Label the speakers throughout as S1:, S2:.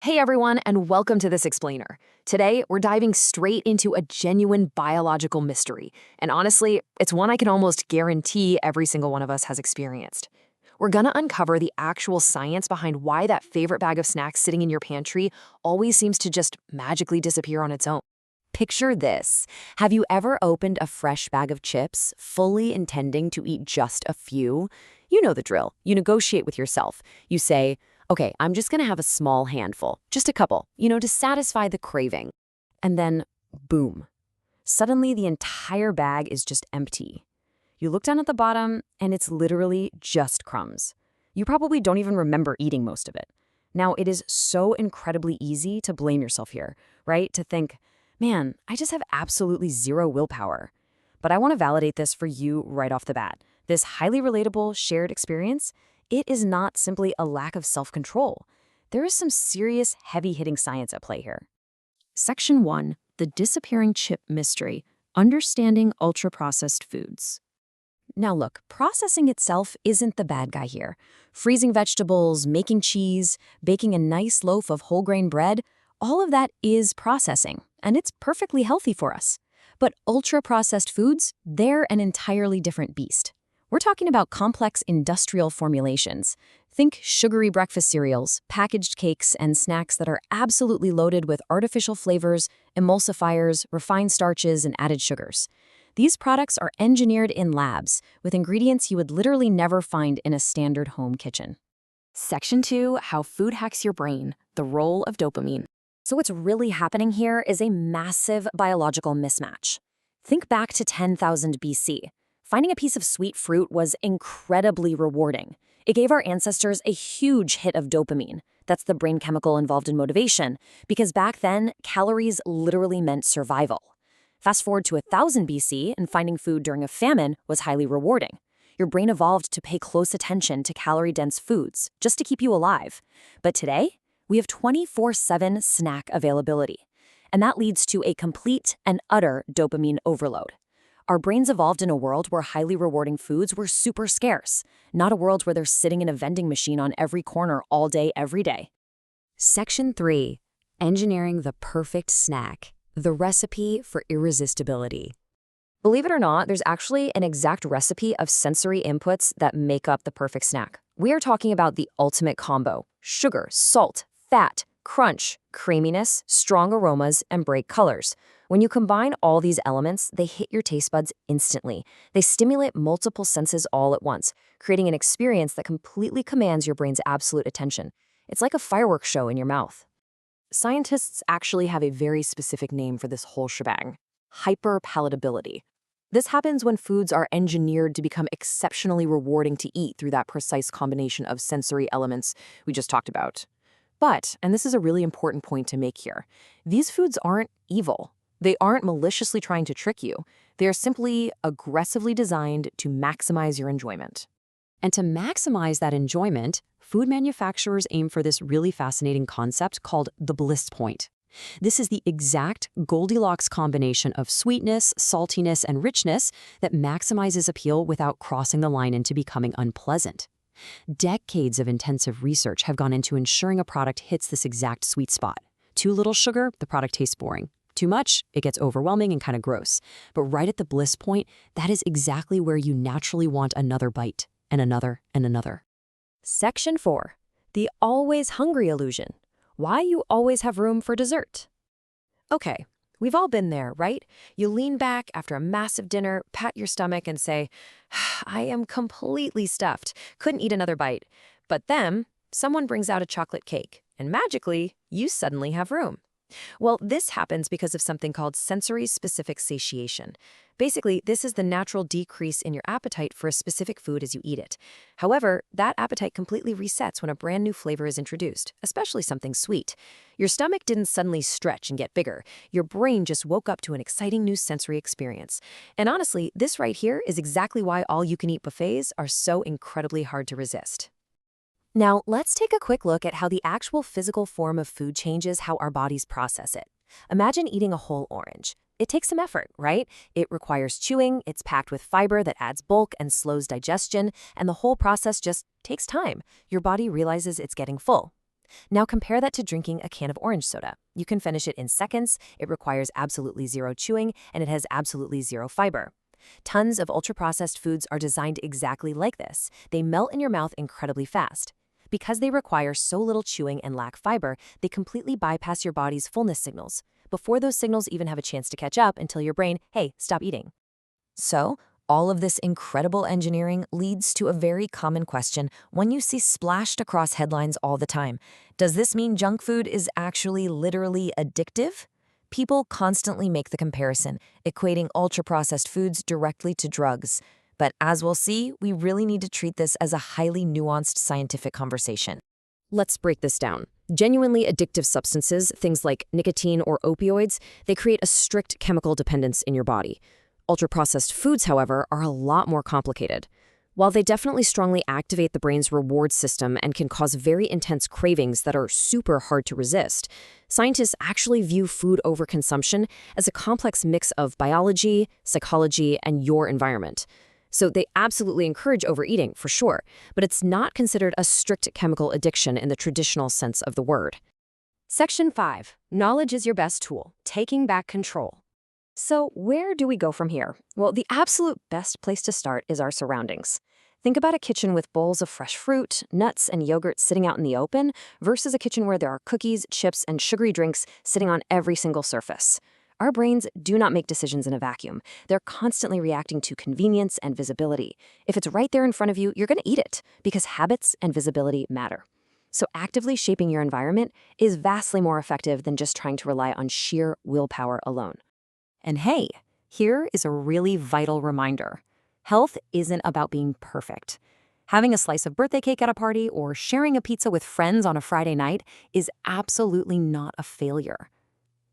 S1: Hey everyone, and welcome to This Explainer. Today, we're diving straight into a genuine biological mystery, and honestly, it's one I can almost guarantee every single one of us has experienced. We're gonna uncover the actual science behind why that favorite bag of snacks sitting in your pantry always seems to just magically disappear on its own.
S2: Picture this. Have you ever opened a fresh bag of chips, fully intending to eat just a few? You know the drill. You negotiate with yourself. You say, okay, I'm just going to have a small handful, just a couple, to satisfy the craving. And then, boom. Suddenly, the entire bag is just empty. You look down at the bottom, and it's literally just crumbs. You probably don't even remember eating most of it. Now, it is so incredibly easy to blame yourself here, right? To think, man, I just have absolutely zero willpower. But I want to validate this for you right off the bat. This highly relatable shared experience, it is not simply a lack of self-control. There is some serious heavy-hitting science at play here.
S1: Section 1, The Disappearing Chip Mystery, Understanding Ultra-Processed Foods.
S2: Now look, processing itself isn't the bad guy here. Freezing vegetables, making cheese, baking a nice loaf of whole grain bread, all of that is processing, and it's perfectly healthy for us. But ultra-processed foods, they're an entirely different beast. We're talking about complex industrial formulations. Think sugary breakfast cereals, packaged cakes, and snacks that are absolutely loaded with artificial flavors, emulsifiers, refined starches, and added sugars. These products are engineered in labs with ingredients you would literally never find in a standard home kitchen.
S1: Section 2, How Food Hacks Your Brain, The Role of Dopamine.
S2: So what's really happening here is a massive biological mismatch. Think back to 10,000 BC. Finding a piece of sweet fruit was incredibly rewarding. It gave our ancestors a huge hit of dopamine. That's the brain chemical involved in motivation, because back then, calories literally meant survival. Fast forward to 1000 BC, and finding food during a famine was highly rewarding. Your brain evolved to pay close attention to calorie-dense foods, just to keep you alive. But today, we have 24/7 snack availability. And that leads to a complete and utter dopamine overload. Our brains evolved in a world where highly rewarding foods were super scarce, not a world where they're sitting in a vending machine on every corner all day, every day. Section 3. Engineering the perfect snack. The recipe for irresistibility.
S1: Believe it or not, there's actually an exact recipe of sensory inputs that make up the perfect snack. We are talking about the ultimate combo: sugar, salt, fat, crunch, creaminess, strong aromas, and bright colors. When you combine all these elements, they hit your taste buds instantly. They stimulate multiple senses all at once, creating an experience that completely commands your brain's absolute attention. It's like a fireworks show in your mouth. Scientists actually have a very specific name for this whole shebang: hyperpalatability. This happens when foods are engineered to become exceptionally rewarding to eat through that precise combination of sensory elements we just talked about. But, and this is a really important point to make here, these foods aren't evil. They aren't maliciously trying to trick you. They are simply aggressively designed to maximize your enjoyment.
S2: And to maximize that enjoyment, food manufacturers aim for this really fascinating concept called the bliss point. This is the exact Goldilocks combination of sweetness, saltiness, and richness that maximizes appeal without crossing the line into becoming unpleasant. Decades of intensive research have gone into ensuring a product hits this exact sweet spot. Too little sugar, the product tastes boring. Too much, it gets overwhelming and kind of gross. But right at the bliss point, that is exactly where you naturally want another bite, and another, and another. Section 4. The always hungry illusion. Why you always have room for dessert. Okay, we've all been there, right? You lean back after a massive dinner, pat your stomach, and say, I am completely stuffed, couldn't eat another bite. But then, someone brings out a chocolate cake, and magically, you suddenly have room. Well, this happens because of something called sensory-specific satiation. Basically, this is the natural decrease in your appetite for a specific food as you eat it. However, that appetite completely resets when a brand new flavor is introduced, especially something sweet. Your stomach didn't suddenly stretch and get bigger. Your brain just woke up to an exciting new sensory experience. And honestly, this right here is exactly why all-you-can-eat buffets are so incredibly hard to resist. Now, let's take a quick look at how the actual physical form of food changes how our bodies process it. Imagine eating a whole orange. It takes some effort, right? It requires chewing, it's packed with fiber that adds bulk and slows digestion, and the whole process just takes time. Your body realizes it's getting full.
S1: Now compare that to drinking a can of orange soda. You can finish it in seconds, it requires absolutely zero chewing, and it has absolutely zero fiber. Tons of ultra-processed foods are designed exactly like this. They melt in your mouth incredibly fast. Because they require so little chewing and lack fiber, they completely bypass your body's fullness signals, before those signals even have a chance to catch up until your brain, hey, stop eating. So, all of this incredible engineering leads to a very common question one you see splashed across headlines all the time. Does this mean junk food is actually literally addictive? People constantly make the comparison, equating ultra-processed foods directly to drugs. But as we'll see, we really need to treat this as a highly nuanced scientific conversation.
S2: Let's break this down. Genuinely addictive substances, things like nicotine or opioids, they create a strict chemical dependence in your body. Ultra-processed foods, however, are a lot more complicated. While they definitely strongly activate the brain's reward system and can cause very intense cravings that are super hard to resist, scientists actually view food overconsumption as a complex mix of biology, psychology, and your environment. So they absolutely encourage overeating, for sure, but it's not considered a strict chemical addiction in the traditional sense of the word.
S1: Section 5. Knowledge is your best tool. Taking back control. So where do we go from here? Well, the absolute best place to start is our surroundings. Think about a kitchen with bowls of fresh fruit, nuts, and yogurt sitting out in the open versus a kitchen where there are cookies, chips, and sugary drinks sitting on every single surface. Our brains do not make decisions in a vacuum. They're constantly reacting to convenience and visibility. If it's right there in front of you, you're going to eat it because habits and visibility matter. So actively shaping your environment is vastly more effective than just trying to rely on sheer willpower alone.
S2: And hey, here is a really vital reminder. Health isn't about being perfect. Having a slice of birthday cake at a party or sharing a pizza with friends on a Friday night is absolutely not a failure.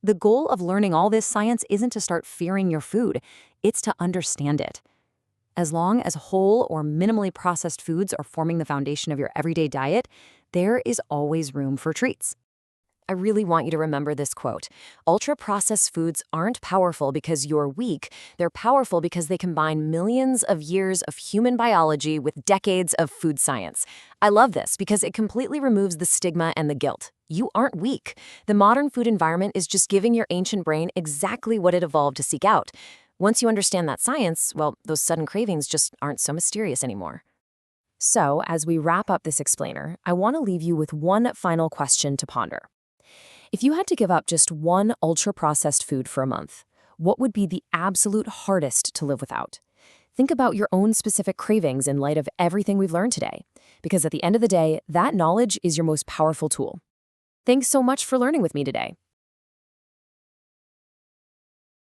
S2: The goal of learning all this science isn't to start fearing your food, it's to understand it. As long as whole or minimally processed foods are forming the foundation of your everyday diet, there is always room for treats.
S1: I really want you to remember this quote. Ultra-processed foods aren't powerful because you're weak. They're powerful because they combine millions of years of human biology with decades of food science. I love this because it completely removes the stigma and the guilt. You aren't weak. The modern food environment is just giving your ancient brain exactly what it evolved to seek out. Once you understand that science, well, those sudden cravings just aren't so mysterious anymore. So, as we wrap up this explainer, I want to leave you with one final question to ponder. If you had to give up just one ultra-processed food for a month, what would be the absolute hardest to live without? Think about your own specific cravings in light of everything we've learned today, because at the end of the day, that knowledge is your most powerful tool. Thanks so much for learning with me today.